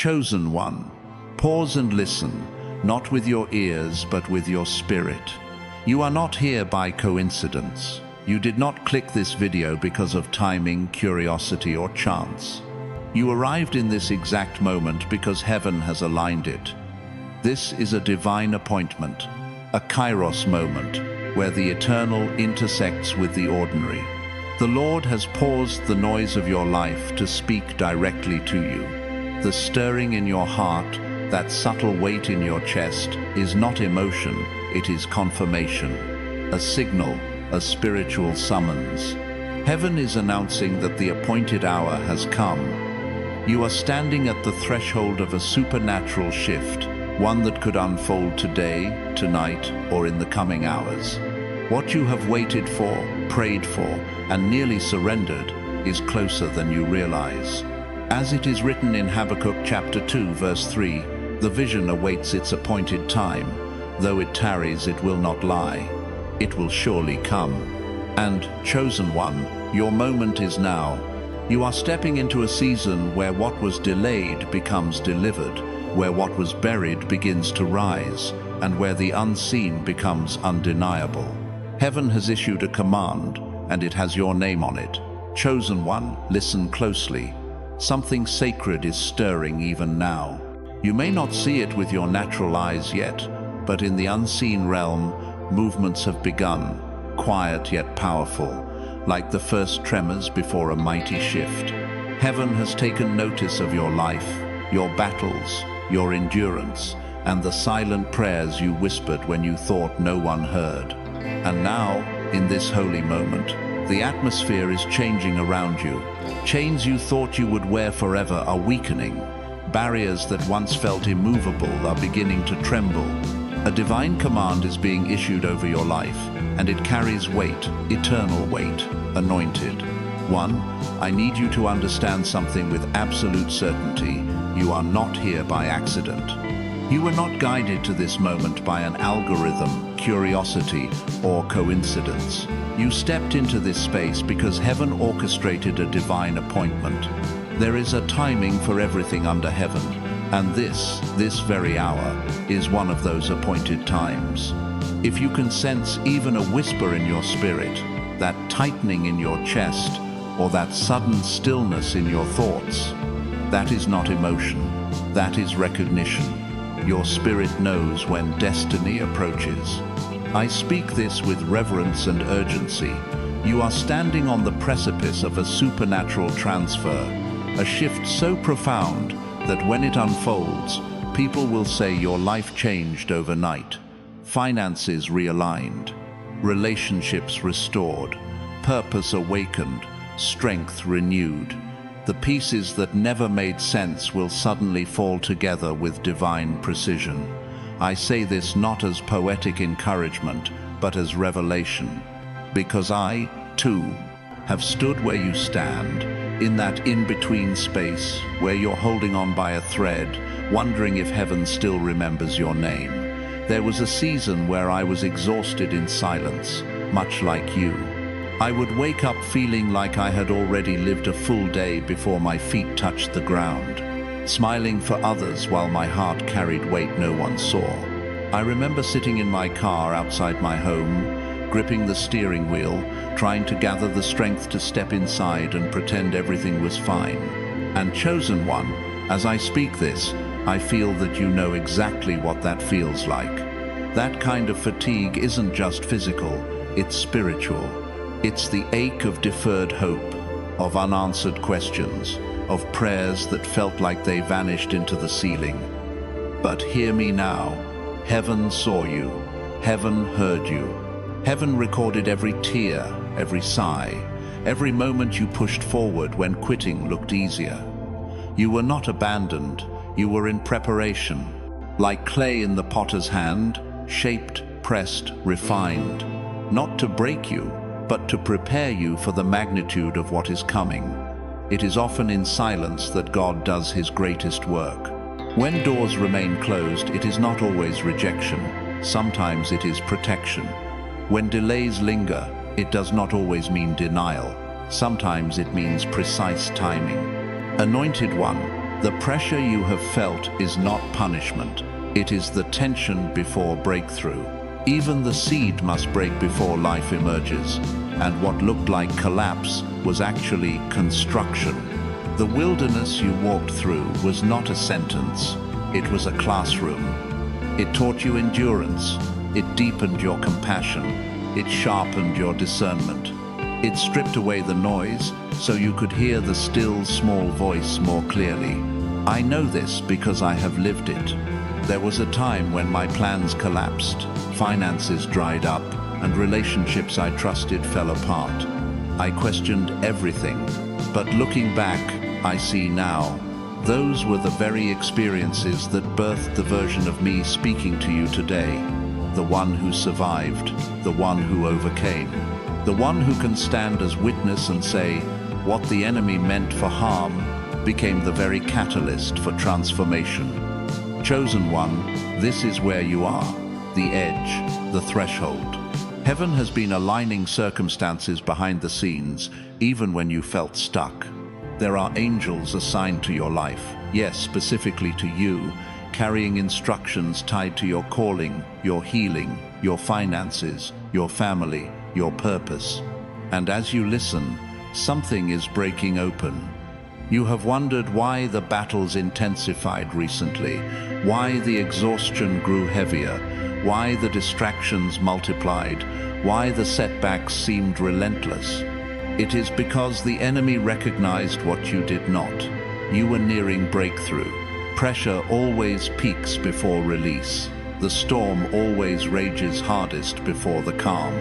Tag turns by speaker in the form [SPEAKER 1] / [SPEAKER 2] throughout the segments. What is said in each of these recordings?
[SPEAKER 1] Chosen one, pause and listen, not with your ears but with your spirit. You are not here by coincidence. You did not click this video because of timing, curiosity, or chance. You arrived in this exact moment because heaven has aligned it. This is a divine appointment, a kairos moment, where the eternal intersects with the ordinary. The Lord has paused the noise of your life to speak directly to you. The stirring in your heart, that subtle weight in your chest, is not emotion, it is confirmation, a signal, a spiritual summons. Heaven is announcing that the appointed hour has come. You are standing at the threshold of a supernatural shift, one that could unfold today, tonight, or in the coming hours. What you have waited for, prayed for, and nearly surrendered is closer than you realize. As it is written in Habakkuk chapter 2, verse 3, the vision awaits its appointed time. Though it tarries, it will not lie. It will surely come. And, chosen one, your moment is now. You are stepping into a season where what was delayed becomes delivered, where what was buried begins to rise, and where the unseen becomes undeniable. Heaven has issued a command, and it has your name on it. Chosen one, listen closely. Something sacred is stirring even now. You may not see it with your natural eyes yet, but in the unseen realm, movements have begun, quiet yet powerful, like the first tremors before a mighty shift. Heaven has taken notice of your life, your battles, your endurance, and the silent prayers you whispered when you thought no one heard. And now, in this holy moment, the atmosphere is changing around you. Chains you thought you would wear forever are weakening. Barriers that once felt immovable are beginning to tremble. A divine command is being issued over your life, and it carries weight, eternal weight, anointed. 1. I need you to understand something with absolute certainty. You are not here by accident. You were not guided to this moment by an algorithm, curiosity, or coincidence. You stepped into this space because heaven orchestrated a divine appointment. There is a timing for everything under heaven, and this very hour, is one of those appointed times. If you can sense even a whisper in your spirit, that tightening in your chest, or that sudden stillness in your thoughts, that is not emotion, that is recognition. Your spirit knows when destiny approaches. I speak this with reverence and urgency. You are standing on the precipice of a supernatural transfer, a shift so profound that when it unfolds, people will say your life changed overnight. Finances realigned, relationships restored, purpose awakened, strength renewed. The pieces that never made sense will suddenly fall together with divine precision. I say this not as poetic encouragement, but as revelation, because I, too, have stood where you stand, in that in-between space where you're holding on by a thread, wondering if heaven still remembers your name. There was a season where I was exhausted in silence, much like you. I would wake up feeling like I had already lived a full day before my feet touched the ground, smiling for others while my heart carried weight no one saw. I remember sitting in my car outside my home, gripping the steering wheel, trying to gather the strength to step inside and pretend everything was fine. And chosen one, as I speak this, I feel that you know exactly what that feels like. That kind of fatigue isn't just physical, it's spiritual. It's the ache of deferred hope, of unanswered questions, of prayers that felt like they vanished into the ceiling. But hear me now. Heaven saw you. Heaven heard you. Heaven recorded every tear, every sigh, every moment you pushed forward when quitting looked easier. You were not abandoned. You were in preparation, like clay in the potter's hand, shaped, pressed, refined, not to break you, but to prepare you for the magnitude of what is coming. It is often in silence that God does his greatest work. When doors remain closed, it is not always rejection. Sometimes it is protection. When delays linger, it does not always mean denial. Sometimes it means precise timing. Anointed one, The pressure you have felt is not punishment. It is the tension before breakthrough. Even the seed must break before life emerges, and what looked like collapse was actually construction. The wilderness you walked through was not a sentence, it was a classroom. It taught you endurance, it deepened your compassion, it sharpened your discernment. It stripped away the noise so you could hear the still, small voice more clearly. I know this because I have lived it. There was a time when my plans collapsed, finances dried up, and relationships I trusted fell apart. I questioned everything, but looking back, I see now, those were the very experiences that birthed the version of me speaking to you today. The one who survived, the one who overcame, the one who can stand as witness and say, what the enemy meant for harm became the very catalyst for transformation. Chosen one, this is where you are, the edge, the threshold. Heaven has been aligning circumstances behind the scenes, even when you felt stuck. There are angels assigned to your life, yes, specifically to you, carrying instructions tied to your calling, your healing, your finances, your family, your purpose. And as you listen, something is breaking open. You have wondered why the battles intensified recently, why the exhaustion grew heavier, why the distractions multiplied, why the setbacks seemed relentless. It is because the enemy recognized what you did not. You were nearing breakthrough. Pressure always peaks before release. The storm always rages hardest before the calm.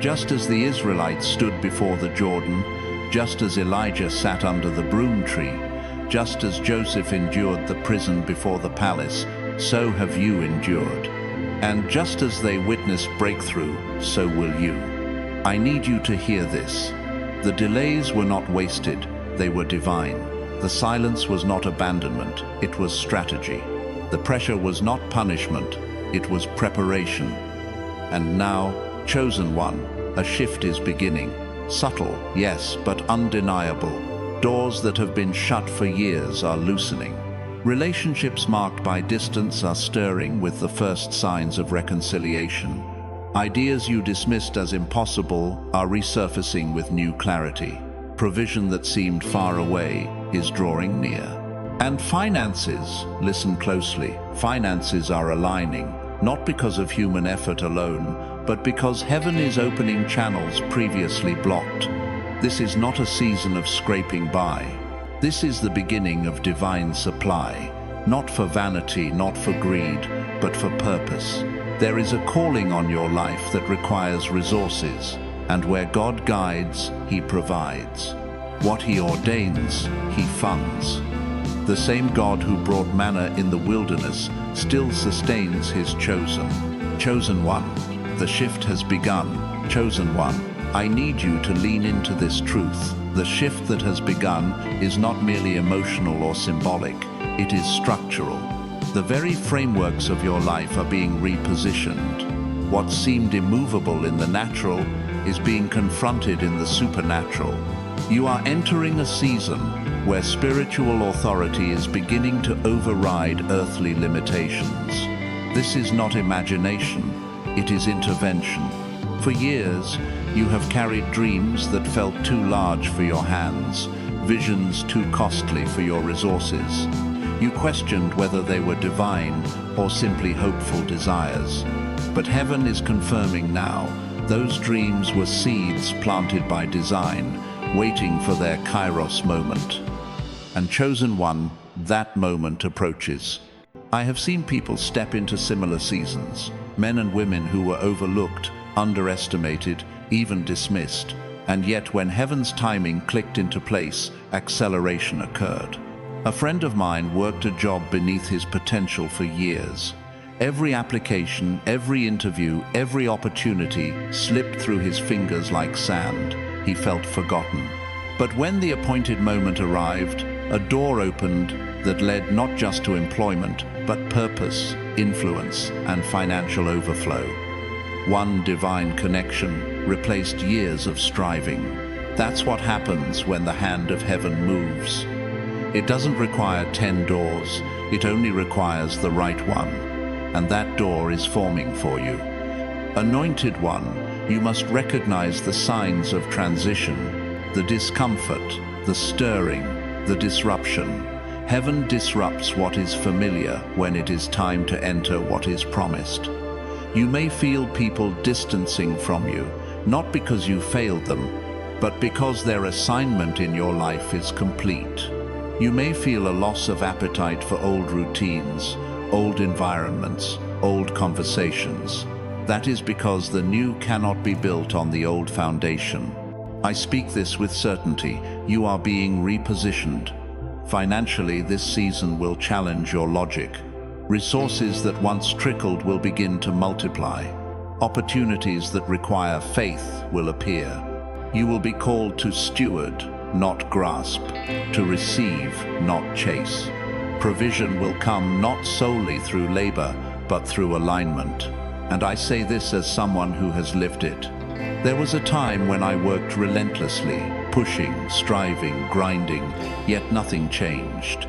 [SPEAKER 1] Just as the Israelites stood before the Jordan, just as Elijah sat under the broom tree, just as Joseph endured the prison before the palace, so have you endured. And just as they witnessed breakthrough, so will you. I need you to hear this. The delays were not wasted, they were divine. The silence was not abandonment, it was strategy. The pressure was not punishment, it was preparation. And now, chosen one, a shift is beginning. Subtle, yes, but undeniable. Doors that have been shut for years are loosening. Relationships marked by distance are stirring with the first signs of reconciliation. Ideas you dismissed as impossible are resurfacing with new clarity. Provision that seemed far away is drawing near. And finances, listen closely, finances are aligning, not because of human effort alone, but because heaven is opening channels previously blocked. This is not a season of scraping by. This is the beginning of divine supply, not for vanity, not for greed, but for purpose. There is a calling on your life that requires resources, and where God guides, He provides. What He ordains, He funds. The same God who brought manna in the wilderness still sustains His chosen. Chosen one, the shift has begun. Chosen one, I need you to lean into this truth. The shift that has begun is not merely emotional or symbolic, it is structural. The very frameworks of your life are being repositioned. What seemed immovable in the natural is being confronted in the supernatural. You are entering a season where spiritual authority is beginning to override earthly limitations. This is not imagination, it is intervention. For years, you have carried dreams that felt too large for your hands, visions too costly for your resources. You questioned whether they were divine or simply hopeful desires. But heaven is confirming now, those dreams were seeds planted by design, waiting for their kairos moment. And chosen one, that moment approaches. I have seen people step into similar seasons, men and women who were overlooked, underestimated, even dismissed, and yet when heaven's timing clicked into place, acceleration occurred. A friend of mine worked a job beneath his potential for years. Every application, every interview, every opportunity slipped through his fingers like sand. He felt forgotten. But when the appointed moment arrived, a door opened that led not just to employment, but purpose, influence, and financial overflow. One divine connection replaced years of striving. That's what happens when the hand of heaven moves. It doesn't require 10 doors, it only requires the right one. And that door is forming for you. Anointed one, you must recognize the signs of transition, the discomfort, the stirring, the disruption. Heaven disrupts what is familiar when it is time to enter what is promised. You may feel people distancing from you, not because you failed them, but because their assignment in your life is complete. You may feel a loss of appetite for old routines, old environments, old conversations. That is because the new cannot be built on the old foundation. I speak this with certainty. You are being repositioned. Financially, this season will challenge your logic. Resources that once trickled will begin to multiply. Opportunities that require faith will appear. You will be called to steward, not grasp, to receive, not chase. Provision will come not solely through labor, but through alignment. And I say this as someone who has lived it. There was a time when I worked relentlessly, pushing, striving, grinding, yet nothing changed.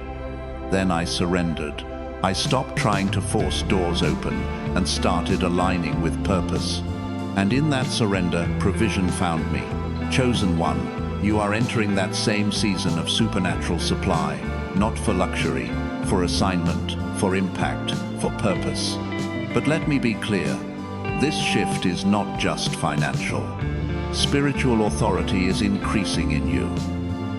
[SPEAKER 1] Then I surrendered. I stopped trying to force doors open and started aligning with purpose. And in that surrender, provision found me. Chosen one, you are entering that same season of supernatural supply, not for luxury, for assignment, for impact, for purpose. But let me be clear, this shift is not just financial. Spiritual authority is increasing in you.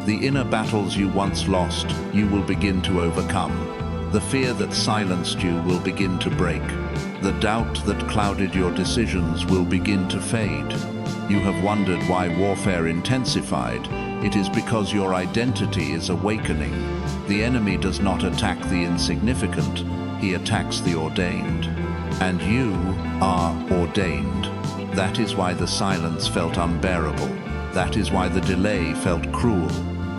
[SPEAKER 1] The inner battles you once lost, you will begin to overcome. The fear that silenced you will begin to break. The doubt that clouded your decisions will begin to fade. You have wondered why warfare intensified. It is because your identity is awakening. The enemy does not attack the insignificant, he attacks the ordained. And you are ordained. That is why the silence felt unbearable. That is why the delay felt cruel.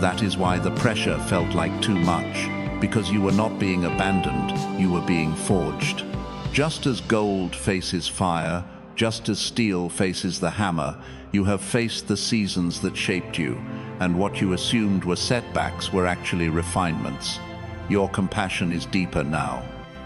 [SPEAKER 1] That is why the pressure felt like too much. Because you were not being abandoned, you were being forged. Just as gold faces fire, just as steel faces the hammer, you have faced the seasons that shaped you, and what you assumed were setbacks were actually refinements. Your compassion is deeper now.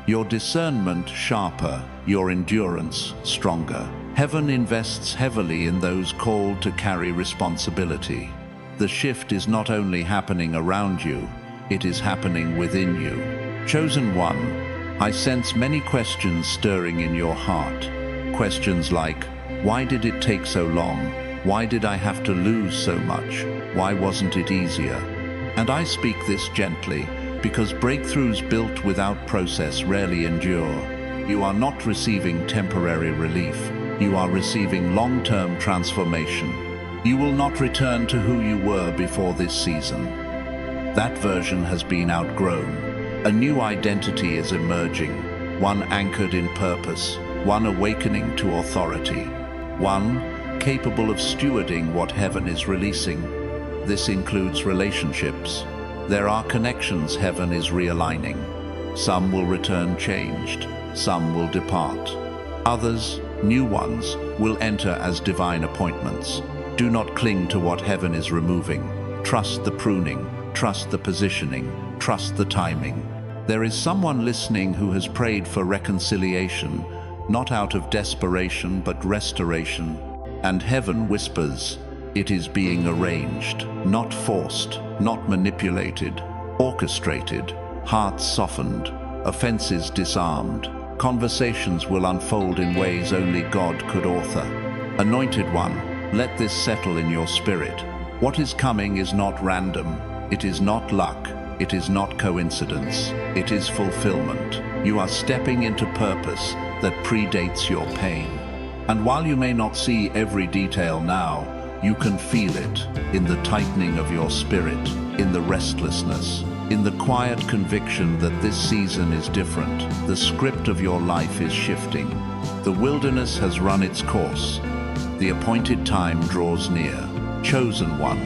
[SPEAKER 1] Your discernment sharper, your endurance stronger. Heaven invests heavily in those called to carry responsibility. The shift is not only happening around you, it is happening within you. Chosen one, I sense many questions stirring in your heart. Questions like, why did it take so long? Why did I have to lose so much? Why wasn't it easier? And I speak this gently, because breakthroughs built without process rarely endure. You are not receiving temporary relief. You are receiving long-term transformation. You will not return to who you were before this season. That version has been outgrown. A new identity is emerging, one anchored in purpose, one awakening to authority, one capable of stewarding what heaven is releasing. This includes relationships. There are connections heaven is realigning. Some will return changed, some will depart. Others, new ones, will enter as divine appointments. Do not cling to what heaven is removing. Trust the pruning, trust the positioning, trust the timing. There is someone listening who has prayed for reconciliation, not out of desperation but restoration. And heaven whispers, it is being arranged, not forced, not manipulated, orchestrated, hearts softened, offenses disarmed. Conversations will unfold in ways only God could author. Anointed one, let this settle in your spirit. What is coming is not random. It is not luck. It is not coincidence. It is fulfillment. You are stepping into purpose that predates your pain. And while you may not see every detail now, you can feel it in the tightening of your spirit, in the restlessness, in the quiet conviction that this season is different. The script of your life is shifting. The wilderness has run its course. The appointed time draws near. Chosen one.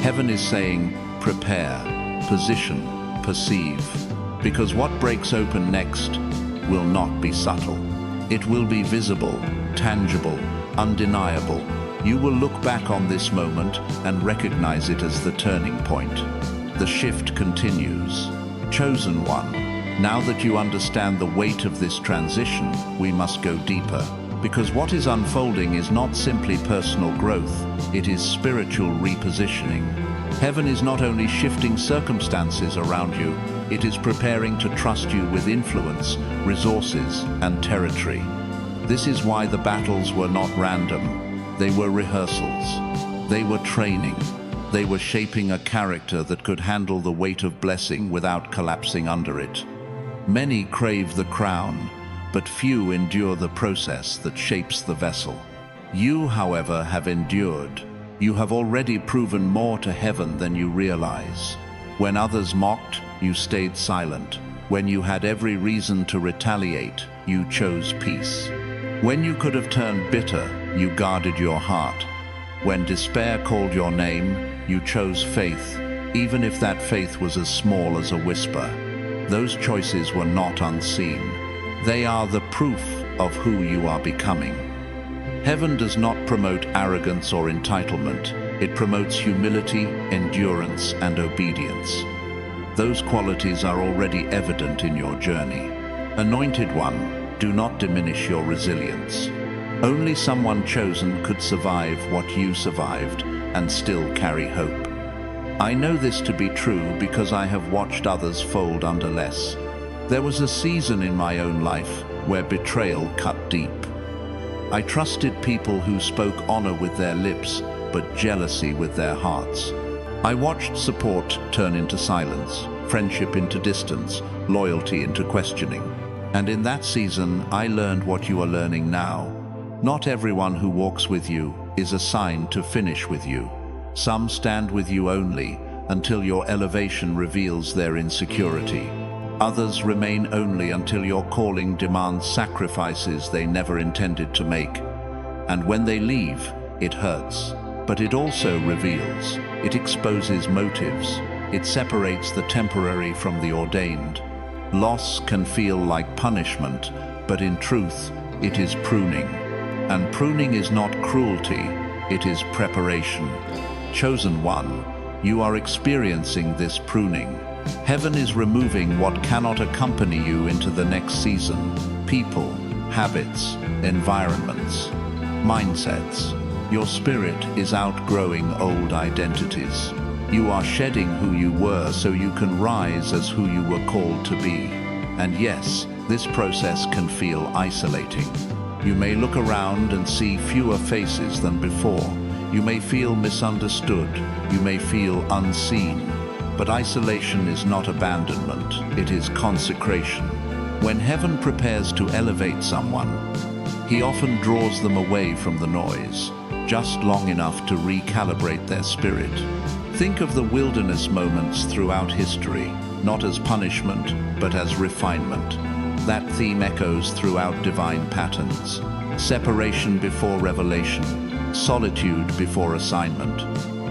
[SPEAKER 1] Heaven is saying, prepare, position, perceive. Because what breaks open next will not be subtle. It will be visible, tangible, undeniable. You will look back on this moment and recognize it as the turning point. The shift continues. Chosen one, now that you understand the weight of this transition, we must go deeper. Because what is unfolding is not simply personal growth, it is spiritual repositioning. Heaven is not only shifting circumstances around you, it is preparing to trust you with influence, resources, and territory. This is why the battles were not random. They were rehearsals. They were training. They were shaping a character that could handle the weight of blessing without collapsing under it. Many crave the crown, but few endure the process that shapes the vessel. You, however, have endured. You have already proven more to heaven than you realize. When others mocked, you stayed silent. When you had every reason to retaliate, you chose peace. When you could have turned bitter, you guarded your heart. When despair called your name, you chose faith, even if that faith was as small as a whisper. Those choices were not unseen. They are the proof of who you are becoming. Heaven does not promote arrogance or entitlement. It promotes humility, endurance, and obedience. Those qualities are already evident in your journey. Anointed one, do not diminish your resilience. Only someone chosen could survive what you survived and still carry hope. I know this to be true because I have watched others fold under less. There was a season in my own life where betrayal cut deep. I trusted people who spoke honor with their lips, but jealousy with their hearts. I watched support turn into silence, friendship into distance, loyalty into questioning. And in that season, I learned what you are learning now. Not everyone who walks with you is assigned to finish with you. Some stand with you only until your elevation reveals their insecurity. Others remain only until your calling demands sacrifices they never intended to make. And when they leave, it hurts. But it also reveals. It exposes motives. It separates the temporary from the ordained. Loss can feel like punishment, but in truth, it is pruning. And pruning is not cruelty, it is preparation. Chosen one, you are experiencing this pruning. Heaven is removing what cannot accompany you into the next season. People, habits, environments, mindsets. Your spirit is outgrowing old identities. You are shedding who you were so you can rise as who you were called to be. And yes, this process can feel isolating. You may look around and see fewer faces than before. You may feel misunderstood. You may feel unseen. But isolation is not abandonment, it is consecration. When heaven prepares to elevate someone, he often draws them away from the noise, just long enough to recalibrate their spirit. Think of the wilderness moments throughout history, not as punishment, but as refinement. That theme echoes throughout divine patterns. Separation before revelation, solitude before assignment.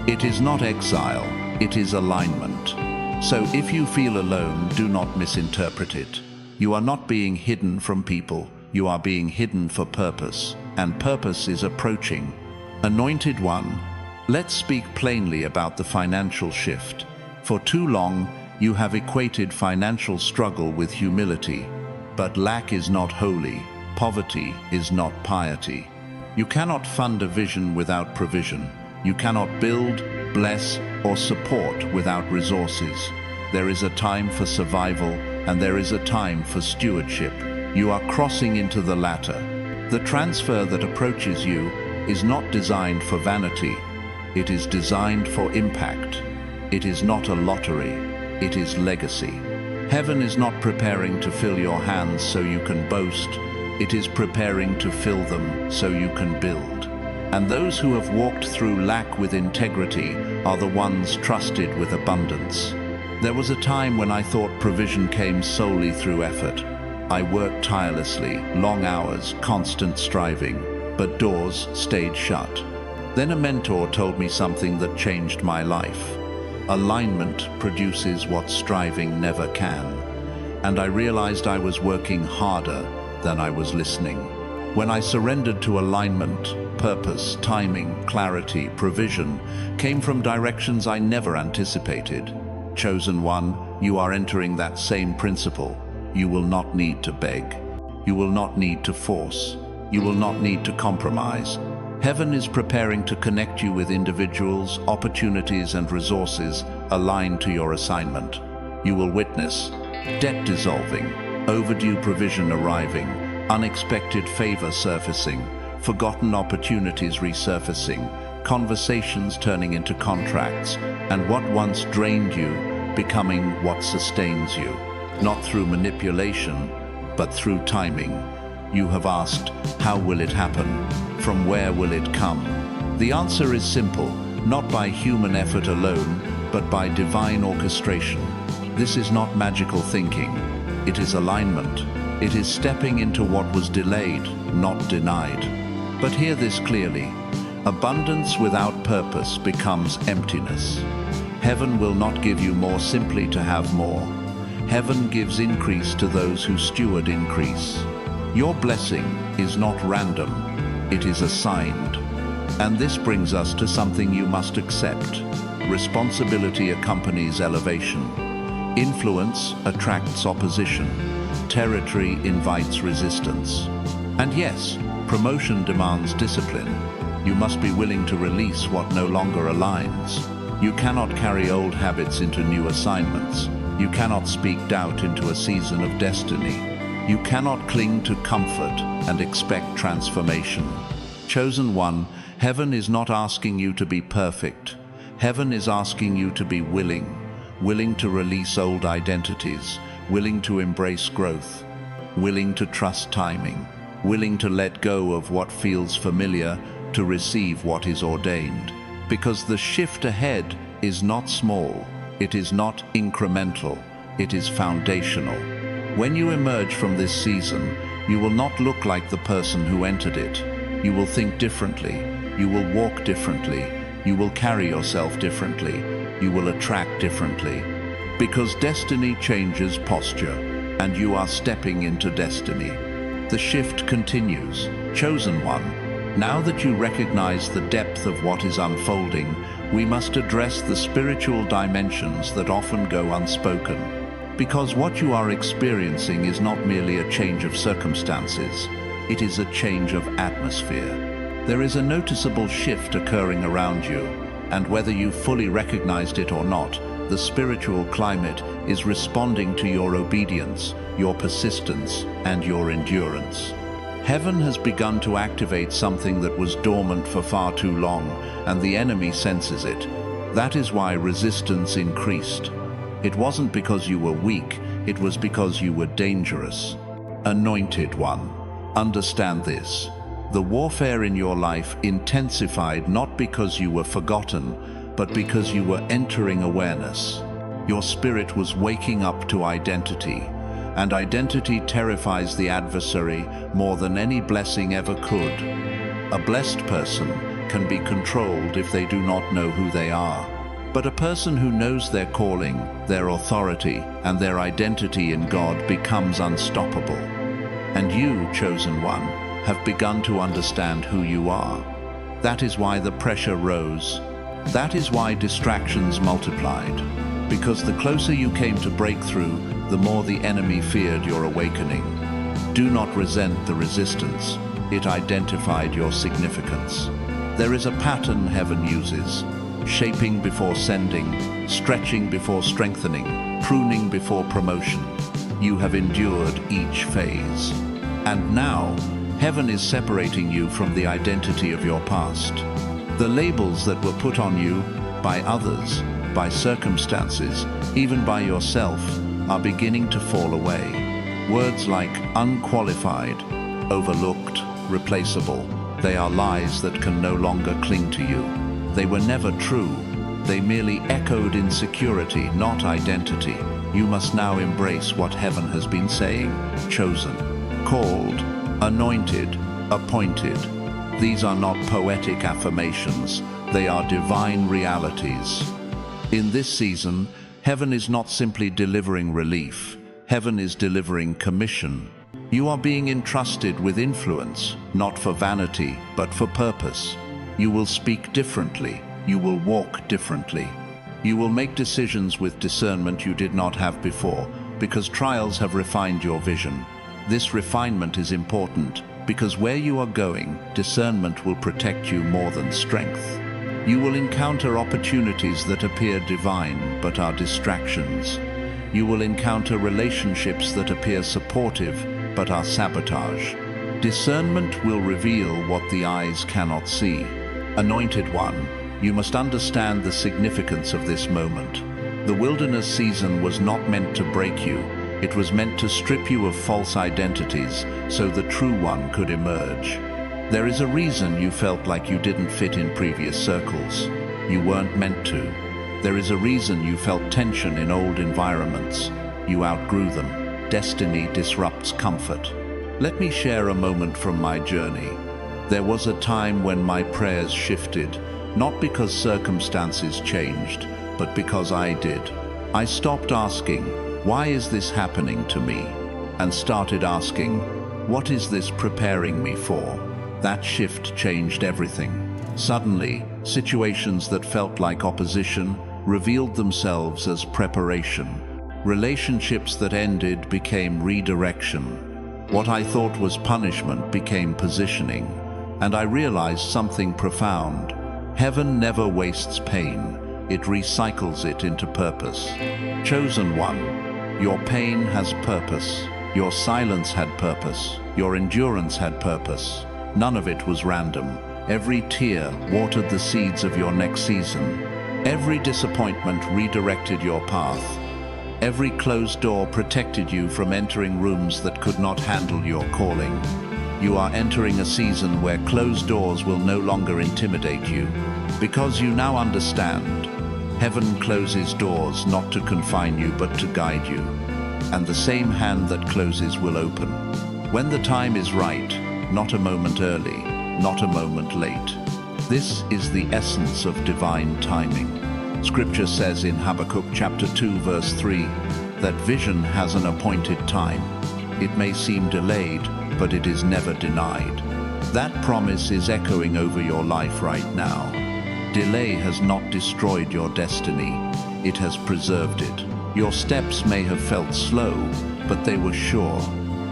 [SPEAKER 1] It is not exile, it is alignment. So if you feel alone, do not misinterpret it. You are not being hidden from people, you are being hidden for purpose, and purpose is approaching. Anointed one, let's speak plainly about the financial shift. For too long, you have equated financial struggle with humility. But lack is not holy, poverty is not piety. You cannot fund a vision without provision. You cannot build, bless, or support without resources. There is a time for survival, and there is a time for stewardship. You are crossing into the latter. The transfer that approaches you is not designed for vanity. It is designed for impact. It is not a lottery. It is legacy. Heaven is not preparing to fill your hands so you can boast. It is preparing to fill them so you can build. And those who have walked through lack with integrity are the ones trusted with abundance. There was a time when I thought provision came solely through effort. I worked tirelessly, long hours, constant striving, but doors stayed shut. Then a mentor told me something that changed my life. Alignment produces what striving never can. And I realized I was working harder than I was listening. When I surrendered to alignment, purpose, timing, clarity, provision came from directions I never anticipated. Chosen one, you are entering that same principle. You will not need to beg. You will not need to force. You will not need to compromise. Heaven is preparing to connect you with individuals, opportunities, and resources aligned to your assignment. You will witness debt dissolving, overdue provision arriving, unexpected favor surfacing, forgotten opportunities resurfacing, conversations turning into contracts, and what once drained you becoming what sustains you. Not through manipulation, but through timing. You have asked, how will it happen? From where will it come? The answer is simple, not by human effort alone, but by divine orchestration. This is not magical thinking. It is alignment. It is stepping into what was delayed, not denied. But hear this clearly. Abundance without purpose becomes emptiness. Heaven will not give you more simply to have more. Heaven gives increase to those who steward increase. Your blessing is not random, it is assigned. And this brings us to something you must accept. Responsibility accompanies elevation. Influence attracts opposition. Territory invites resistance. And yes, promotion demands discipline. You must be willing to release what no longer aligns. You cannot carry old habits into new assignments. You cannot speak doubt into a season of destiny. You cannot cling to comfort and expect transformation. Chosen one, heaven is not asking you to be perfect. Heaven is asking you to be willing to release old identities, willing to embrace growth, willing to trust timing, willing to let go of what feels familiar to receive what is ordained. Because the shift ahead is not small, it is not incremental, it is foundational. When you emerge from this season, you will not look like the person who entered it. You will think differently, you will walk differently, you will carry yourself differently, you will attract differently. Because destiny changes posture, and you are stepping into destiny. The shift continues. Chosen one, now that you recognize the depth of what is unfolding, we must address the spiritual dimensions that often go unspoken. Because what you are experiencing is not merely a change of circumstances, it is a change of atmosphere. There is a noticeable shift occurring around you, and whether you fully recognized it or not, the spiritual climate is responding to your obedience, your persistence, and your endurance. Heaven has begun to activate something that was dormant for far too long, and the enemy senses it. That is why resistance increased. It wasn't because you were weak, it was because you were dangerous. Anointed one, understand this. The warfare in your life intensified not because you were forgotten, but because you were entering awareness. Your spirit was waking up to identity, and identity terrifies the adversary more than any blessing ever could. A blessed person can be controlled if they do not know who they are. But a person who knows their calling, their authority, and their identity in God becomes unstoppable. And you, chosen one, have begun to understand who you are. That is why the pressure rose. That is why distractions multiplied. Because the closer you came to breakthrough, the more the enemy feared your awakening. Do not resent the resistance. It identified your significance. There is a pattern heaven uses. Shaping before sending, stretching before strengthening, pruning before promotion. You have endured each phase. And now, heaven is separating you from the identity of your past. The labels that were put on you by others, by circumstances, even by yourself, are beginning to fall away. Words like unqualified, overlooked, replaceable, they are lies that can no longer cling to you. They were never true. They merely echoed insecurity, not identity. You must now embrace what heaven has been saying. Chosen, called, anointed, appointed. These are not poetic affirmations. They are divine realities. In this season, heaven is not simply delivering relief. Heaven is delivering commission. You are being entrusted with influence, not for vanity, but for purpose. You will speak differently. You will walk differently. You will make decisions with discernment you did not have before, because trials have refined your vision. This refinement is important, because where you are going, discernment will protect you more than strength. You will encounter opportunities that appear divine, but are distractions. You will encounter relationships that appear supportive, but are sabotage. Discernment will reveal what the eyes cannot see. Anointed one, you must understand the significance of this moment. The wilderness season was not meant to break you. It was meant to strip you of false identities so the true one could emerge. There is a reason you felt like you didn't fit in previous circles. You weren't meant to. There is a reason you felt tension in old environments. You outgrew them. Destiny disrupts comfort. Let me share a moment from my journey. There was a time when my prayers shifted, not because circumstances changed, but because I did. I stopped asking, "Why is this happening to me?" and started asking, "What is this preparing me for?" That shift changed everything. Suddenly, situations that felt like opposition revealed themselves as preparation. Relationships that ended became redirection. What I thought was punishment became positioning. And I realized something profound. Heaven never wastes pain. It recycles it into purpose. Chosen one, your pain has purpose. Your silence had purpose. Your endurance had purpose. None of it was random. Every tear watered the seeds of your next season. Every disappointment redirected your path. Every closed door protected you from entering rooms that could not handle your calling. You are entering a season where closed doors will no longer intimidate you, because you now understand. Heaven closes doors not to confine you but to guide you, and the same hand that closes will open. When the time is right, not a moment early, not a moment late. This is the essence of divine timing. Scripture says in Habakkuk chapter 2 verse 3 that vision has an appointed time. It may seem delayed, but it is never denied. That promise is echoing over your life right now. Delay has not destroyed your destiny, it has preserved it. Your steps may have felt slow, but they were sure.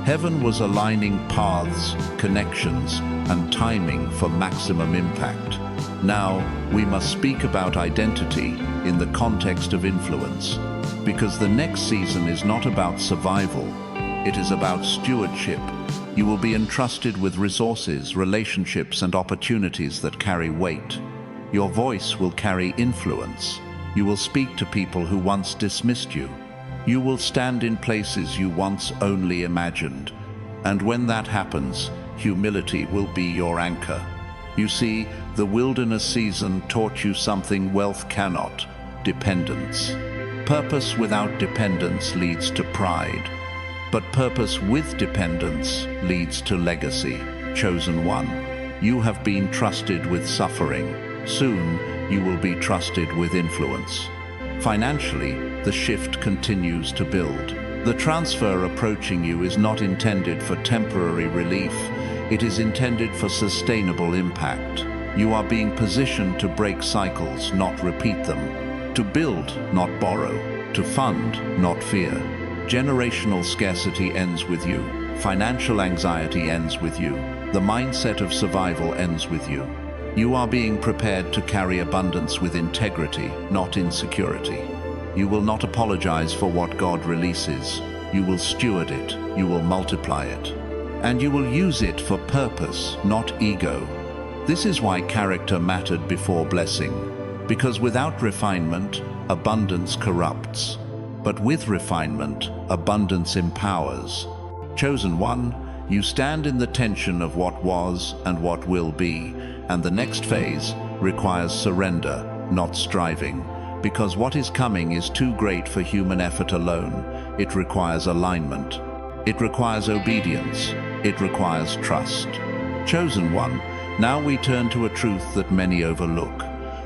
[SPEAKER 1] Heaven was aligning paths, connections, and timing for maximum impact. Now, we must speak about identity in the context of influence, because the next season is not about survival, it is about stewardship. You will be entrusted with resources, relationships, and opportunities that carry weight. Your voice will carry influence. You will speak to people who once dismissed you. You will stand in places you once only imagined. And when that happens, humility will be your anchor. You see, the wilderness season taught you something wealth cannot: dependence. Purpose without dependence leads to pride. But purpose with dependence leads to legacy. Chosen one, you have been trusted with suffering. Soon, you will be trusted with influence. Financially, the shift continues to build. The transfer approaching you is not intended for temporary relief. It is intended for sustainable impact. You are being positioned to break cycles, not repeat them. To build, not borrow. To fund, not fear. Generational scarcity ends with you. Financial anxiety ends with you. The mindset of survival ends with you. You are being prepared to carry abundance with integrity, not insecurity. You will not apologize for what God releases. You will steward it. You will multiply it. And you will use it for purpose, not ego. This is why character mattered before blessing. Because without refinement, abundance corrupts. But with refinement, abundance empowers. Chosen one, you stand in the tension of what was and what will be, and the next phase requires surrender, not striving. Because what is coming is too great for human effort alone. It requires alignment. It requires obedience. It requires trust. Chosen one, now we turn to a truth that many overlook.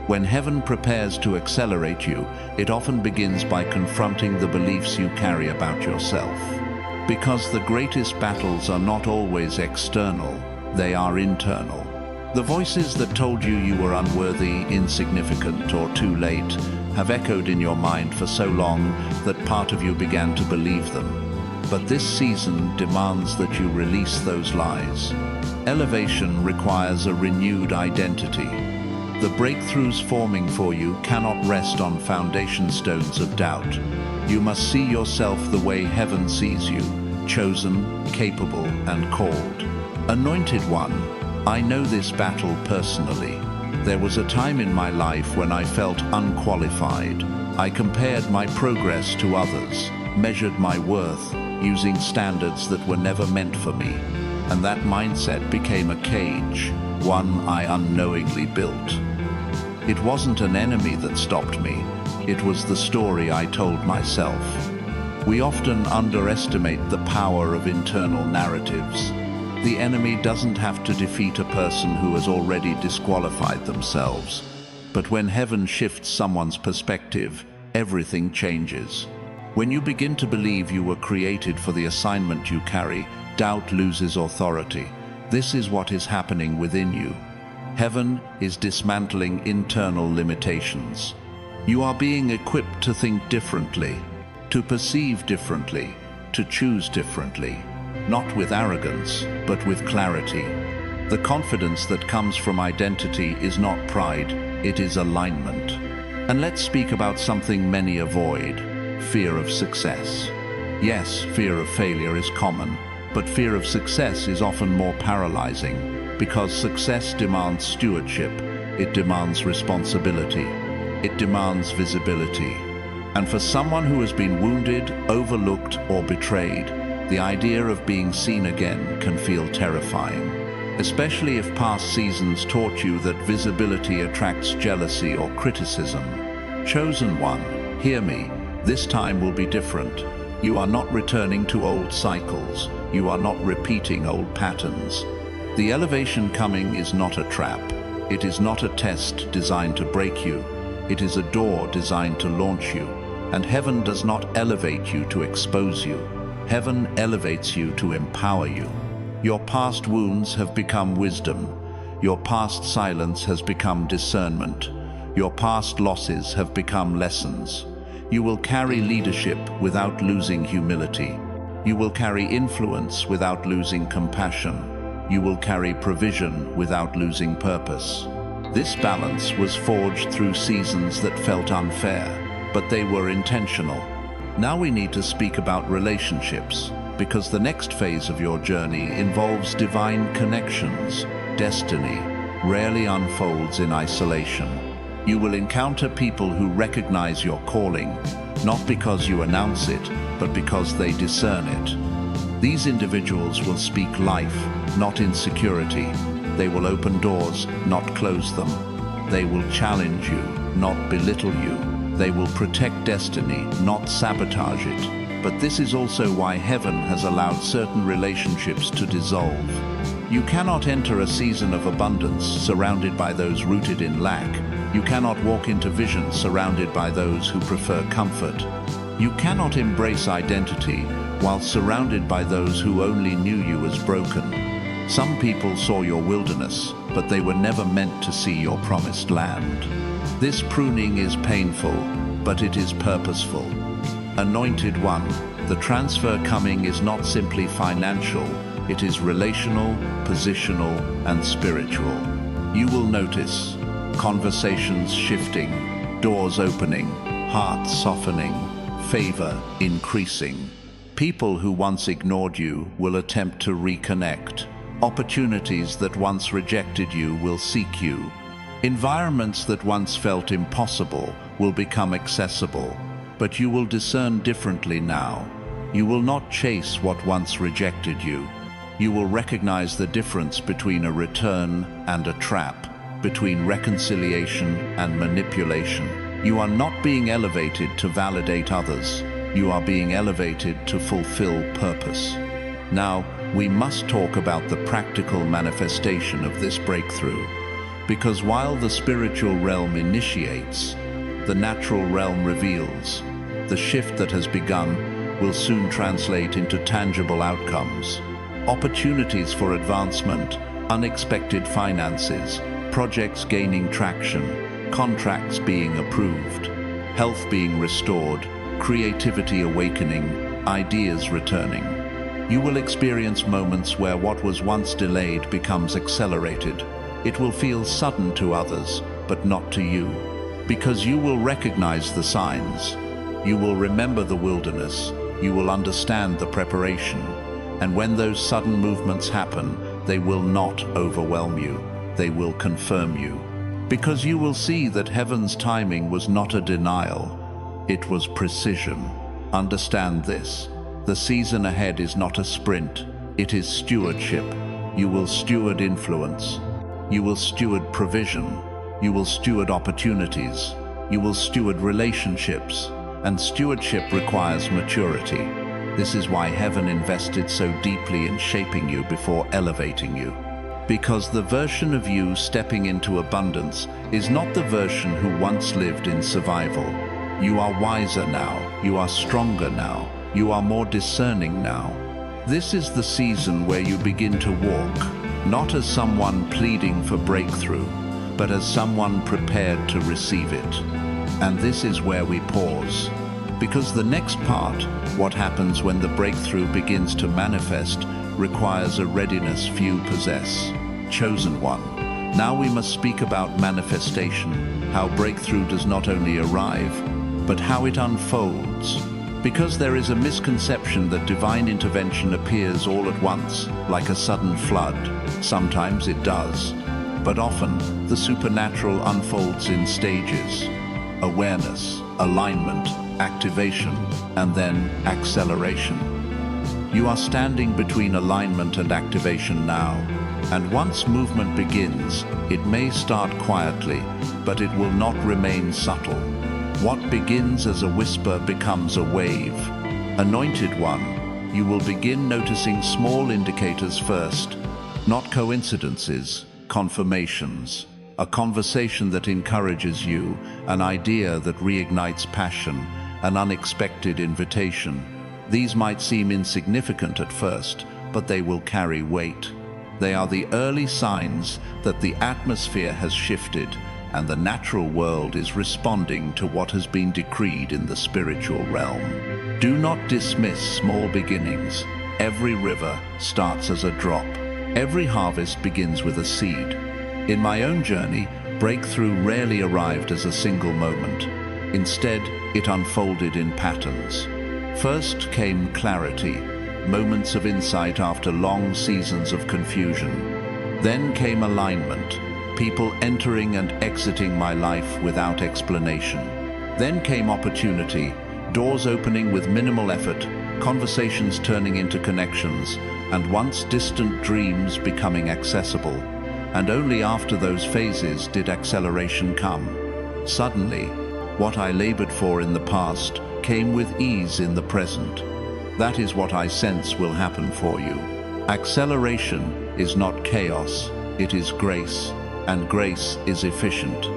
[SPEAKER 1] When heaven prepares to accelerate you, it often begins by confronting the beliefs you carry about yourself. Because the greatest battles are not always external, they are internal. The voices that told you you were unworthy, insignificant, or too late have echoed in your mind for so long that part of you began to believe them. But this season demands that you release those lies. Elevation requires a renewed identity. The breakthroughs forming for you cannot rest on foundation stones of doubt. You must see yourself the way heaven sees you, chosen, capable, and called. Anointed one, I know this battle personally. There was a time in my life when I felt unqualified. I compared my progress to others, measured my worth using standards that were never meant for me. And that mindset became a cage, one I unknowingly built. It wasn't an enemy that stopped me. It was the story I told myself. We often underestimate the power of internal narratives. The enemy doesn't have to defeat a person who has already disqualified themselves. But when heaven shifts someone's perspective, everything changes. When you begin to believe you were created for the assignment you carry, doubt loses authority. This is what is happening within you. Heaven is dismantling internal limitations. You are being equipped to think differently, to perceive differently, to choose differently. Not with arrogance, but with clarity. The confidence that comes from identity is not pride, it is alignment. And let's speak about something many avoid: fear of success. Yes, fear of failure is common, but fear of success is often more paralyzing, because success demands stewardship, it demands responsibility, it demands visibility. And for someone who has been wounded, overlooked, or betrayed, the idea of being seen again can feel terrifying, especially if past seasons taught you that visibility attracts jealousy or criticism. Chosen one, hear me, this time will be different. You are not returning to old cycles. You are not repeating old patterns. The elevation coming is not a trap. It is not a test designed to break you. It is a door designed to launch you. And heaven does not elevate you to expose you. Heaven elevates you to empower you. Your past wounds have become wisdom. Your past silence has become discernment. Your past losses have become lessons. You will carry leadership without losing humility. You will carry influence without losing compassion. You will carry provision without losing purpose. This balance was forged through seasons that felt unfair, but they were intentional. Now we need to speak about relationships, because the next phase of your journey involves divine connections. Destiny rarely unfolds in isolation. You will encounter people who recognize your calling, not because you announce it, but because they discern it. These individuals will speak life, not insecurity. They will open doors, not close them. They will challenge you, not belittle you. They will protect destiny, not sabotage it. But this is also why heaven has allowed certain relationships to dissolve. You cannot enter a season of abundance surrounded by those rooted in lack. You cannot walk into vision surrounded by those who prefer comfort. You cannot embrace identity while surrounded by those who only knew you as broken. Some people saw your wilderness, but they were never meant to see your promised land. This pruning is painful, but it is purposeful. Anointed one, the transfer coming is not simply financial, it is relational, positional, and spiritual. You will notice conversations shifting, doors opening, hearts softening, favor increasing. People who once ignored you will attempt to reconnect. Opportunities that once rejected you will seek you. Environments that once felt impossible will become accessible, but you will discern differently now. You will not chase what once rejected you. You will recognize the difference between a return and a trap, between reconciliation and manipulation. You are not being elevated to validate others. You are being elevated to fulfill purpose. Now, we must talk about the practical manifestation of this breakthrough. Because while the spiritual realm initiates, the natural realm reveals. The shift that has begun will soon translate into tangible outcomes. Opportunities for advancement, unexpected finances, projects gaining traction, contracts being approved, health being restored, creativity awakening, ideas returning. You will experience moments where what was once delayed becomes accelerated. It will feel sudden to others, but not to you, because you will recognize the signs. You will remember the wilderness. You will understand the preparation. And when those sudden movements happen, they will not overwhelm you. They will confirm you. Because you will see that heaven's timing was not a denial. It was precision. Understand this. The season ahead is not a sprint. It is stewardship. You will steward influence. You will steward provision. You will steward opportunities. You will steward relationships. And stewardship requires maturity. This is why heaven invested so deeply in shaping you before elevating you. Because the version of you stepping into abundance is not the version who once lived in survival. You are wiser now. You are stronger now. You are more discerning now. This is the season where you begin to walk, not as someone pleading for breakthrough, but as someone prepared to receive it. And this is where we pause. Because the next part, what happens when the breakthrough begins to manifest, requires a readiness few possess. Chosen one. Now we must speak about manifestation, how breakthrough does not only arrive, but how it unfolds. Because there is a misconception that divine intervention appears all at once, like a sudden flood. Sometimes it does, but often the supernatural unfolds in stages. Awareness, alignment, activation, and then acceleration. You are standing between alignment and activation now, and once movement begins, it may start quietly, but it will not remain subtle. What begins as a whisper becomes a wave. Anointed one, you will begin noticing small indicators first, not coincidences, confirmations. A conversation that encourages you, an idea that reignites passion, an unexpected invitation. These might seem insignificant at first, but they will carry weight. They are the early signs that the atmosphere has shifted and the natural world is responding to what has been decreed in the spiritual realm. Do not dismiss small beginnings. Every river starts as a drop. Every harvest begins with a seed. In my own journey, breakthrough rarely arrived as a single moment. Instead, it unfolded in patterns. First came clarity, moments of insight after long seasons of confusion. Then came alignment, people entering and exiting my life without explanation. Then came opportunity, doors opening with minimal effort, conversations turning into connections, and once distant dreams becoming accessible. And only after those phases did acceleration come. Suddenly, what I labored for in the past came with ease in the present. That is what I sense will happen for you. Acceleration is not chaos, it is grace, and grace is efficient.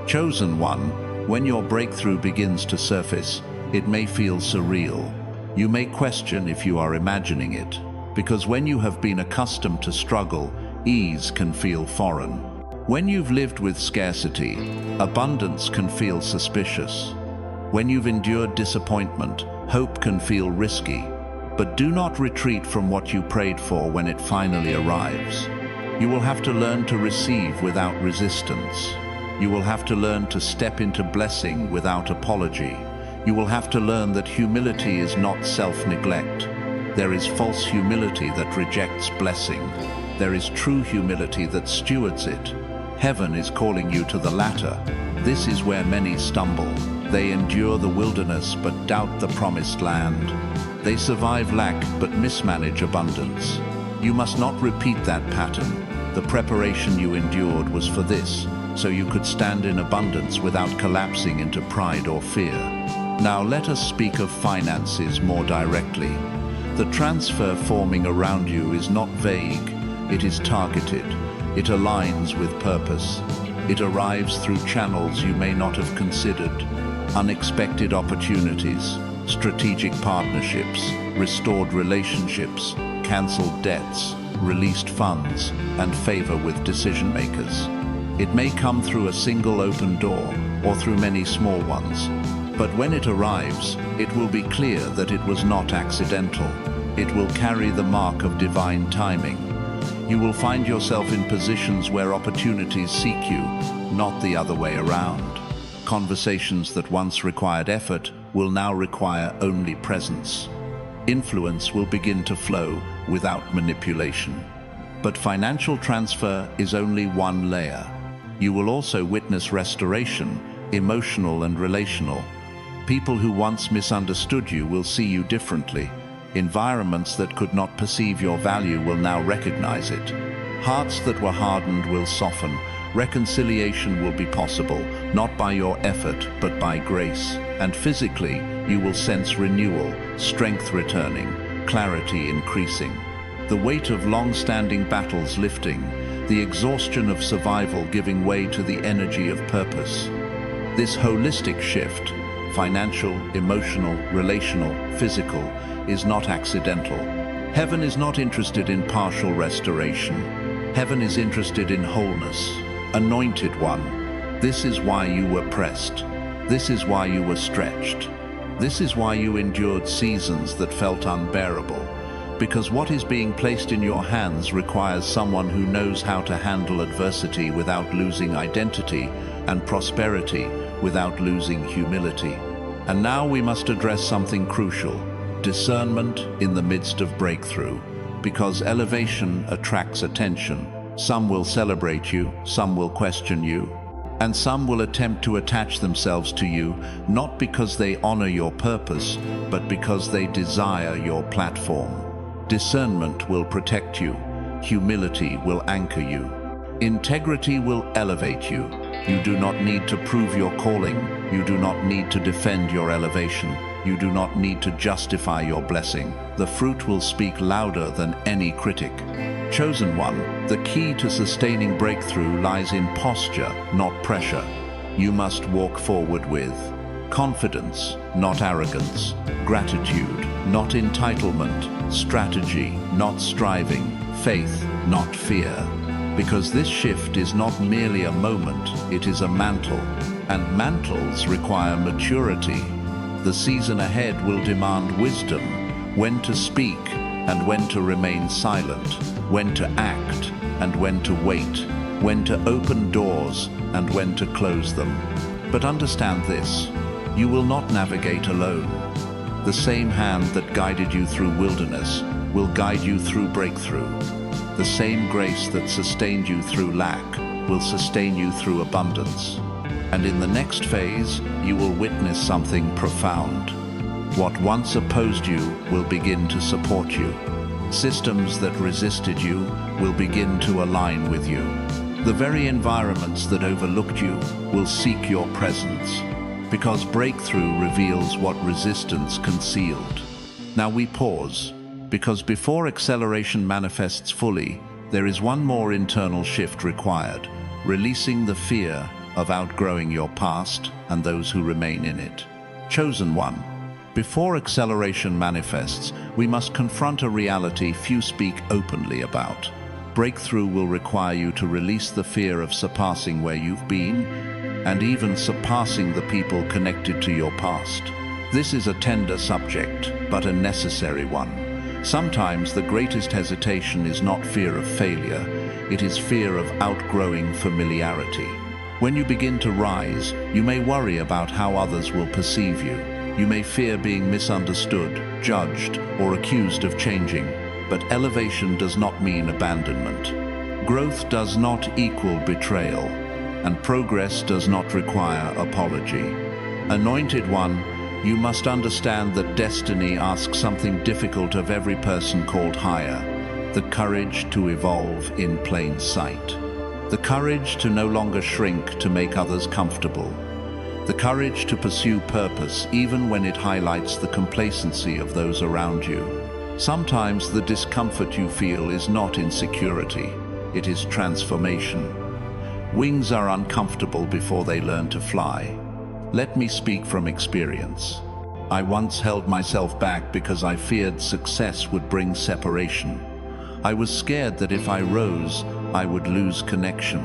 [SPEAKER 1] Chosen one, when your breakthrough begins to surface, it may feel surreal. You may question if you are imagining it, because when you have been accustomed to struggle, ease can feel foreign. When you've lived with scarcity, abundance can feel suspicious. When you've endured disappointment, hope can feel risky. But do not retreat from what you prayed for when it finally arrives. You will have to learn to receive without resistance. You will have to learn to step into blessing without apology. You will have to learn that humility is not self-neglect. There is false humility that rejects blessing. There is true humility that stewards it. Heaven is calling you to the latter. This is where many stumble. They endure the wilderness but doubt the promised land. They survive lack but mismanage abundance. You must not repeat that pattern. The preparation you endured was for this, so you could stand in abundance without collapsing into pride or fear. Now let us speak of finances more directly. The transfer forming around you is not vague. It is targeted. It aligns with purpose. It arrives through channels you may not have considered. Unexpected opportunities, strategic partnerships, restored relationships, cancelled debts. released funds, and favor with decision makers. It may come through a single open door or through many small ones, but when it arrives, it will be clear that it was not accidental. It will carry the mark of divine timing. You will find yourself in positions where opportunities seek you, not the other way around. Conversations that once required effort will now require only presence. Influence will begin to flow without manipulation. But financial transfer is only one layer. You will also witness restoration, emotional and relational. People who once misunderstood you will see you differently. Environments that could not perceive your value will now recognize it. Hearts that were hardened will soften. Reconciliation will be possible, not by your effort, but by grace. And physically, you will sense renewal, strength returning, clarity increasing. The weight of long-standing battles lifting, the exhaustion of survival giving way to the energy of purpose. This holistic shift, financial, emotional, relational, physical, is not accidental. Heaven is not interested in partial restoration. Heaven is interested in wholeness. Anointed one, this is why you were pressed. This is why you were stretched. This is why you endured seasons that felt unbearable. Because what is being placed in your hands requires someone who knows how to handle adversity without losing identity, and prosperity without losing humility. And now we must address something crucial: discernment in the midst of breakthrough. Because elevation attracts attention. Some will celebrate you, some will question you, and some will attempt to attach themselves to you, not because they honor your purpose, but because they desire your platform. Discernment will protect you. Humility will anchor you. Integrity will elevate you. You do not need to prove your calling. You do not need to defend your elevation. You do not need to justify your blessing. The fruit will speak louder than any critic. Chosen one, the key to sustaining breakthrough lies in posture, not pressure. You must walk forward with confidence, not arrogance; gratitude, not entitlement; strategy, not striving; faith, not fear. Because this shift is not merely a moment, it is a mantle, and mantles require maturity. The season ahead will demand wisdom, when to speak and when to remain silent, when to act and when to wait, when to open doors and when to close them. But understand this: you will not navigate alone. The same hand that guided you through wilderness will guide you through breakthrough. The same grace that sustained you through lack will sustain you through abundance. And in the next phase, you will witness something profound. What once opposed you will begin to support you. Systems that resisted you will begin to align with you. The very environments that overlooked you will seek your presence. Because breakthrough reveals what resistance concealed. Now we pause, because before acceleration manifests fully, there is one more internal shift required: releasing the fear of outgrowing your past and those who remain in it. Chosen one, before acceleration manifests, we must confront a reality few speak openly about. Breakthrough will require you to release the fear of surpassing where you've been, and even surpassing the people connected to your past. This is a tender subject, but a necessary one. Sometimes the greatest hesitation is not fear of failure, it is fear of outgrowing familiarity. When you begin to rise, you may worry about how others will perceive you. You may fear being misunderstood, judged, or accused of changing. But elevation does not mean abandonment. Growth does not equal betrayal, and progress does not require apology. Anointed one, you must understand that destiny asks something difficult of every person called higher: the courage to evolve in plain sight. The courage to no longer shrink to make others comfortable. The courage to pursue purpose even when it highlights the complacency of those around you. Sometimes the discomfort you feel is not insecurity, it is transformation. Wings are uncomfortable before they learn to fly. Let me speak from experience. I once held myself back because I feared success would bring separation. I was scared that if I rose, I would lose connection.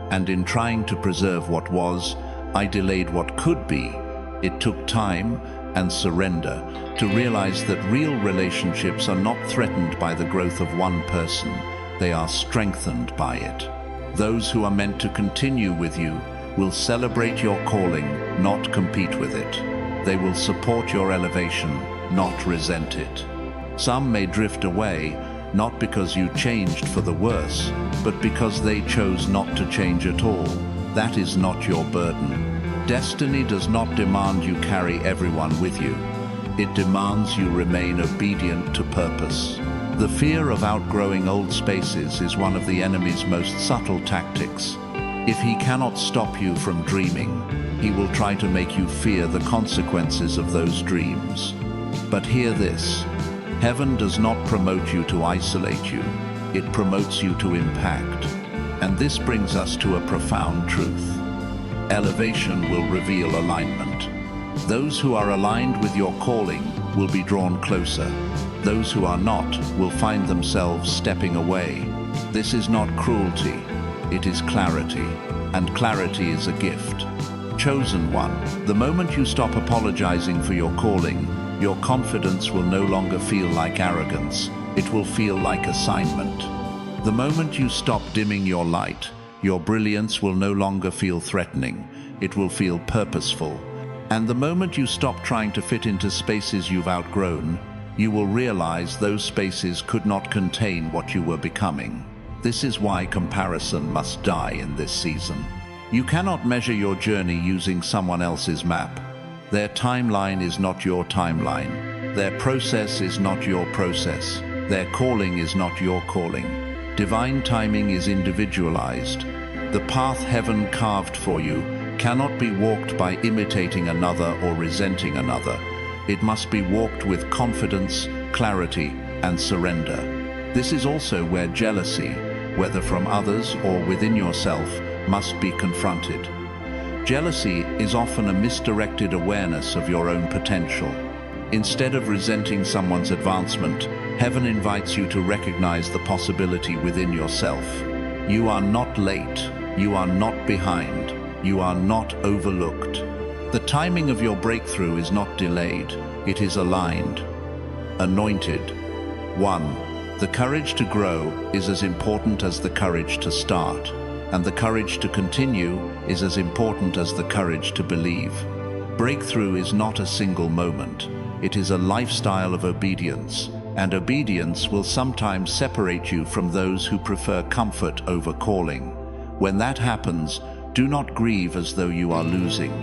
[SPEAKER 1] And in trying to preserve what was, I delayed what could be. It took time and surrender to realize that real relationships are not threatened by the growth of one person. They are strengthened by it. Those who are meant to continue with you will celebrate your calling, not compete with it. They will support your elevation, not resent it. Some may drift away, not because you changed for the worse, but because they chose not to change at all. That is not your burden. Destiny does not demand you carry everyone with you. It demands you remain obedient to purpose. The fear of outgrowing old spaces is one of the enemy's most subtle tactics. If he cannot stop you from dreaming, he will try to make you fear the consequences of those dreams. But hear this: heaven does not promote you to isolate you. It promotes you to impact. And this brings us to a profound truth. Elevation will reveal alignment. Those who are aligned with your calling will be drawn closer. Those who are not will find themselves stepping away. This is not cruelty, it is clarity, and clarity is a gift. Chosen one, the moment you stop apologizing for your calling, your confidence will no longer feel like arrogance, it will feel like assignment. The moment you stop dimming your light, your brilliance will no longer feel threatening, it will feel purposeful. And the moment you stop trying to fit into spaces you've outgrown, you will realize those spaces could not contain what you were becoming. This is why comparison must die in this season. You cannot measure your journey using someone else's map. Their timeline is not your timeline. Their process is not your process. Their calling is not your calling. Divine timing is individualized. The path heaven carved for you cannot be walked by imitating another or resenting another. It must be walked with confidence, clarity, and surrender. This is also where jealousy, whether from others or within yourself, must be confronted. Jealousy is often a misdirected awareness of your own potential. Instead of resenting someone's advancement, heaven invites you to recognize the possibility within yourself. You are not late, you are not behind, you are not overlooked. The timing of your breakthrough is not delayed, it is aligned. Anointed. 1. The courage to grow is as important as the courage to start, and the courage to continue is as important as the courage to believe. Breakthrough is not a single moment. It is a lifestyle of obedience, and obedience will sometimes separate you from those who prefer comfort over calling. When that happens, do not grieve as though you are losing.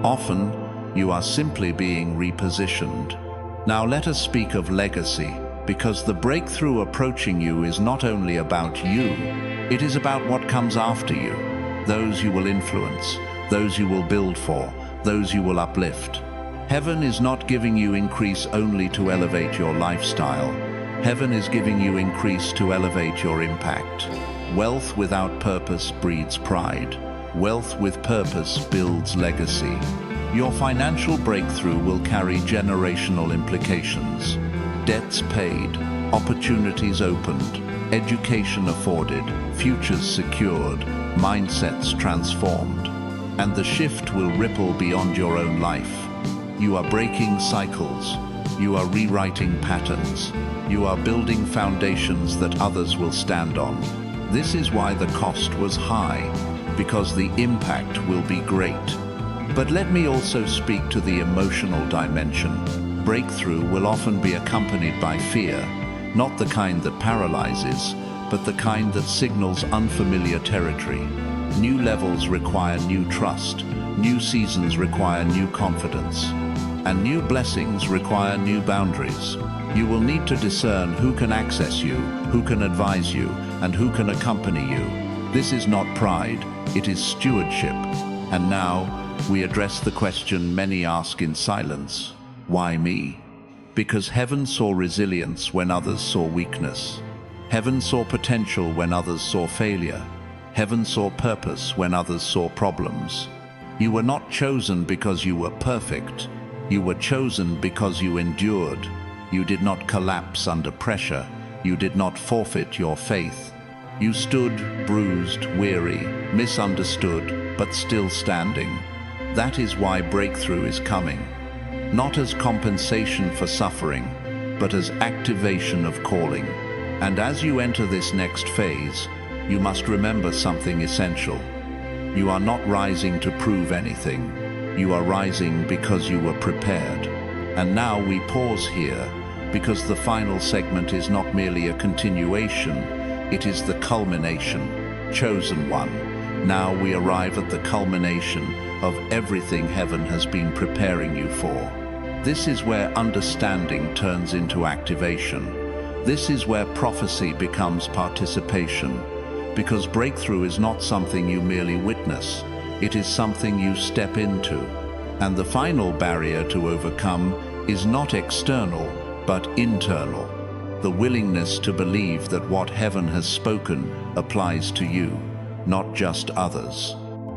[SPEAKER 1] Often, you are simply being repositioned. Now let us speak of legacy, because the breakthrough approaching you is not only about you, it is about what comes after you, those you will influence, those you will build for, those you will uplift. Heaven is not giving you increase only to elevate your lifestyle. Heaven is giving you increase to elevate your impact. Wealth without purpose breeds pride. Wealth with purpose builds legacy. Your financial breakthrough will carry generational implications. Debts paid, opportunities opened, education afforded, futures secured, mindsets transformed. And the shift will ripple beyond your own life. You are breaking cycles. You are rewriting patterns. You are building foundations that others will stand on. This is why the cost was high, because the impact will be great. But let me also speak to the emotional dimension. Breakthrough will often be accompanied by fear, not the kind that paralyzes, but the kind that signals unfamiliar territory. New levels require new trust, new seasons require new confidence, and new blessings require new boundaries. You will need to discern who can access you, who can advise you, and who can accompany you. This is not pride, it is stewardship. And now, we address the question many ask in silence: why me? Because heaven saw resilience when others saw weakness. Heaven saw potential when others saw failure. Heaven saw purpose when others saw problems. You were not chosen because you were perfect. You were chosen because you endured. You did not collapse under pressure. You did not forfeit your faith. You stood, bruised, weary, misunderstood, but still standing. That is why breakthrough is coming. Not as compensation for suffering, but as activation of calling. And as you enter this next phase, you must remember something essential. You are not rising to prove anything. You are rising because you were prepared. And now we pause here, because the final segment is not merely a continuation, it is the culmination. Chosen one. Now we arrive at the culmination of everything heaven has been preparing you for. This is where understanding turns into activation. This is where prophecy becomes participation. Because breakthrough is not something you merely witness, it is something you step into. And the final barrier to overcome is not external, but internal. The willingness to believe that what heaven has spoken applies to you, not just others.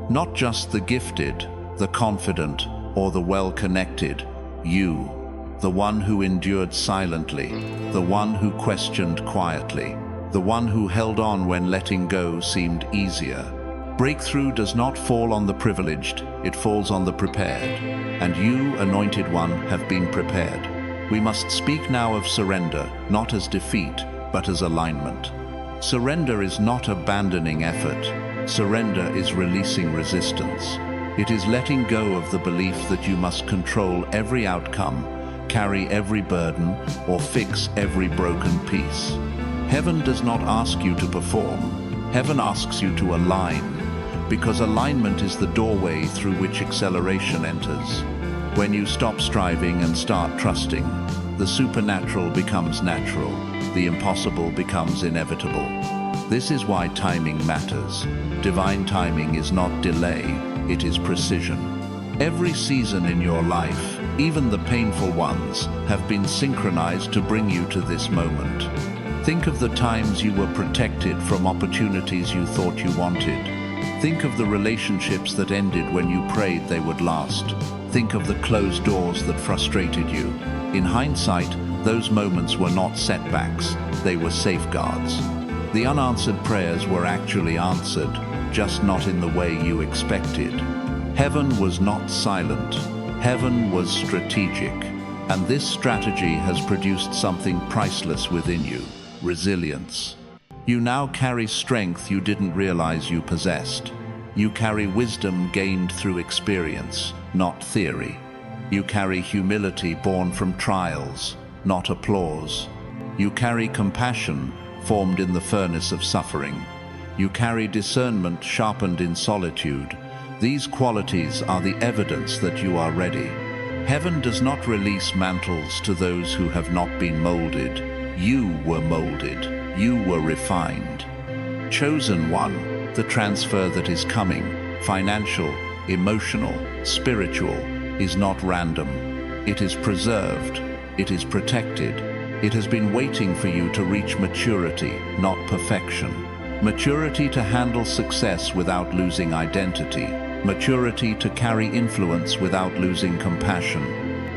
[SPEAKER 1] Not just the gifted, the confident, or the well-connected. You, the one who endured silently, the one who questioned quietly, the one who held on when letting go seemed easier. Breakthrough does not fall on the privileged, it falls on the prepared. And you, anointed one, have been prepared. We must speak now of surrender, not as defeat, but as alignment. Surrender is not abandoning effort. Surrender is releasing resistance. It is letting go of the belief that you must control every outcome, carry every burden, or fix every broken piece. Heaven does not ask you to perform. Heaven asks you to align, because alignment is the doorway through which acceleration enters. When you stop striving and start trusting, the supernatural becomes natural, the impossible becomes inevitable. This is why timing matters. Divine timing is not delay, it is precision. Every season in your life, even the painful ones, have been synchronized to bring you to this moment. Think of the times you were protected from opportunities you thought you wanted. Think of the relationships that ended when you prayed they would last. Think of the closed doors that frustrated you. In hindsight, those moments were not setbacks, they were safeguards. The unanswered prayers were actually answered, just not in the way you expected. Heaven was not silent. Heaven was strategic. And this strategy has produced something priceless within you: resilience. You now carry strength you didn't realize you possessed. You carry wisdom gained through experience, not theory. You carry humility born from trials, not applause. You carry compassion formed in the furnace of suffering. You carry discernment sharpened in solitude. These qualities are the evidence that you are ready. Heaven does not release mantles to those who have not been molded. You were molded. You were refined. Chosen one, the transfer that is coming, financial, emotional, spiritual, is not random. It is preserved. It is protected. It has been waiting for you to reach maturity, not perfection. Maturity to handle success without losing identity. Maturity to carry influence without losing compassion.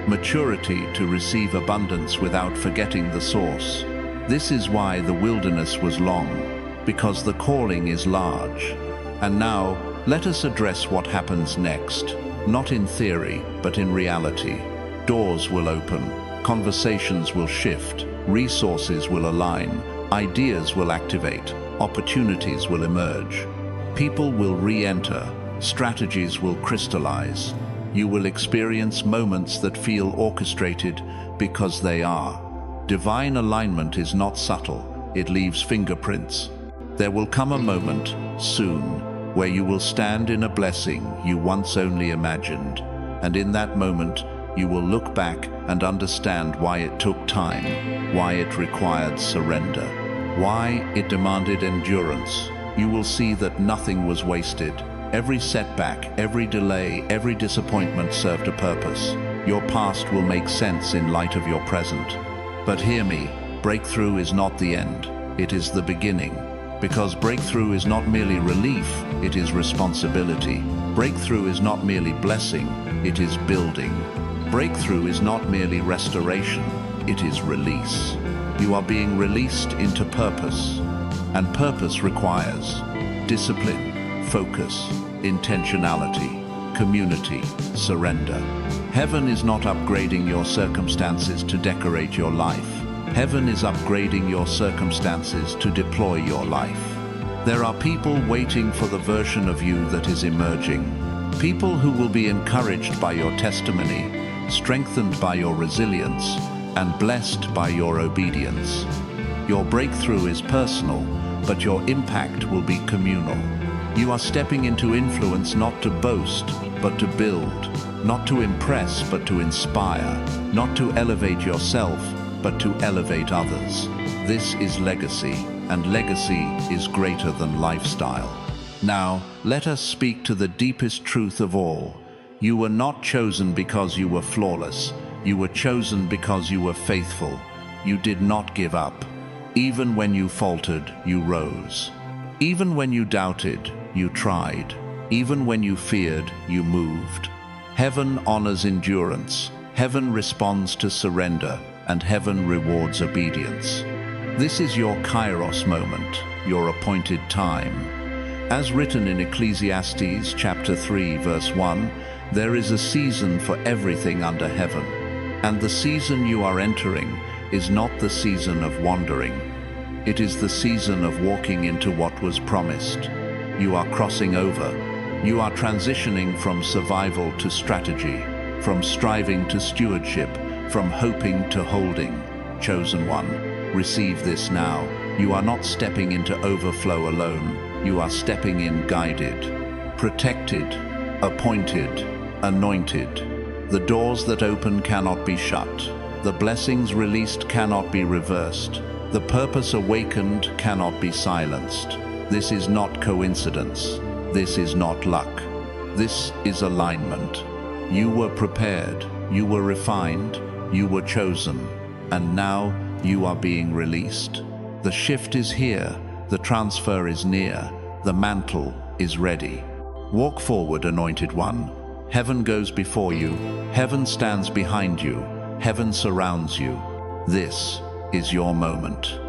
[SPEAKER 1] Maturity to receive abundance without forgetting the source. This is why the wilderness was long, because the calling is large. And now, let us address what happens next, not in theory, but in reality. Doors will open, conversations will shift, resources will align, ideas will activate, opportunities will emerge. People will re-enter, strategies will crystallize. You will experience moments that feel orchestrated because they are. Divine alignment is not subtle, it leaves fingerprints. There will come a moment, soon, where you will stand in a blessing you once only imagined. And in that moment, you will look back and understand why it took time, why it required surrender, why it demanded endurance. You will see that nothing was wasted. Every setback, every delay, every disappointment served a purpose. Your past will make sense in light of your present. But hear me, breakthrough is not the end, it is the beginning. Because breakthrough is not merely relief, it is responsibility. Breakthrough is not merely blessing, it is building. Breakthrough is not merely restoration, it is release. You are being released into purpose, and purpose requires discipline, focus, intentionality, community, surrender. Heaven is not upgrading your circumstances to decorate your life. Heaven is upgrading your circumstances to deploy your life. There are people waiting for the version of you that is emerging. People who will be encouraged by your testimony, strengthened by your resilience, and blessed by your obedience. Your breakthrough is personal, but your impact will be communal. You are stepping into influence not to boast, but to build, not to impress, but to inspire, not to elevate yourself, but to elevate others. This is legacy, and legacy is greater than lifestyle. Now, let us speak to the deepest truth of all. You were not chosen because you were flawless. You were chosen because you were faithful. You did not give up. Even when you faltered, you rose. Even when you doubted, you tried. Even when you feared, you moved. Heaven honors endurance. Heaven responds to surrender, and heaven rewards obedience. This is your Kairos moment, your appointed time. As written in Ecclesiastes chapter 3, verse 1, there is a season for everything under heaven. And the season you are entering is not the season of wandering. It is the season of walking into what was promised. You are crossing over. You are transitioning from survival to strategy, from striving to stewardship, from hoping to holding. Chosen one, receive this now. You are not stepping into overflow alone. You are stepping in guided, protected, appointed, anointed. The doors that open cannot be shut. The blessings released cannot be reversed. The purpose awakened cannot be silenced. This is not coincidence. This is not luck. This is alignment. You were prepared. You were refined. You were chosen. And now you are being released. The shift is here. The transfer is near. The mantle is ready. Walk forward, anointed one. Heaven goes before you. Heaven stands behind you. Heaven surrounds you. This is your moment.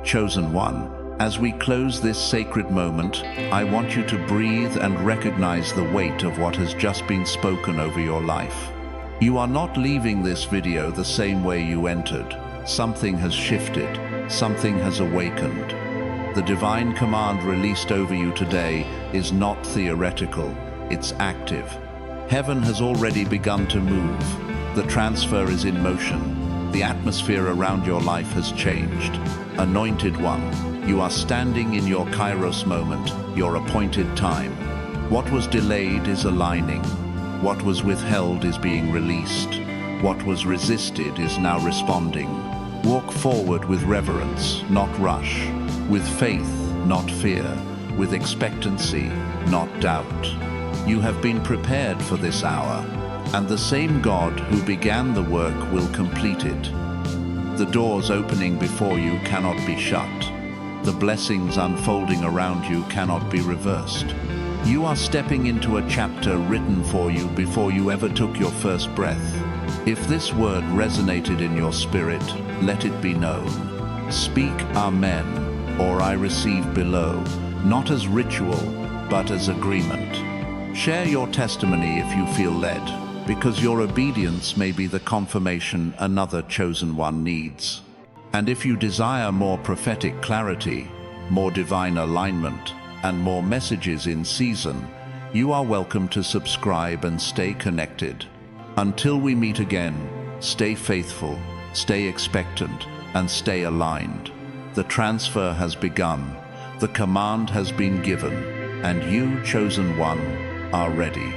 [SPEAKER 1] Chosen one, as we close this sacred moment, I want you to breathe and recognize the weight of what has just been spoken over your life. You are not leaving this video the same way you entered. Something has shifted. Something has awakened. The divine command released over you today is not theoretical. It's active. Heaven has already begun to move. The transfer is in motion. The atmosphere around your life has changed. Anointed one, you are standing in your Kairos moment, your appointed time. What was delayed is aligning. What was withheld is being released. What was resisted is now responding. Walk forward with reverence, not rush. With faith, not fear. With expectancy, not doubt. You have been prepared for this hour, and the same God who began the work will complete it. The doors opening before you cannot be shut. The blessings unfolding around you cannot be reversed. You are stepping into a chapter written for you before you ever took your first breath. If this word resonated in your spirit, let it be known. Speak Amen, or I receive below, not as ritual, but as agreement. Share your testimony if you feel led, because your obedience may be the confirmation another chosen one needs. And if you desire more prophetic clarity, more divine alignment, and more messages in season, you are welcome to subscribe and stay connected. Until we meet again, stay faithful, stay expectant, and stay aligned. The transfer has begun, the command has been given, and you, chosen one, are ready.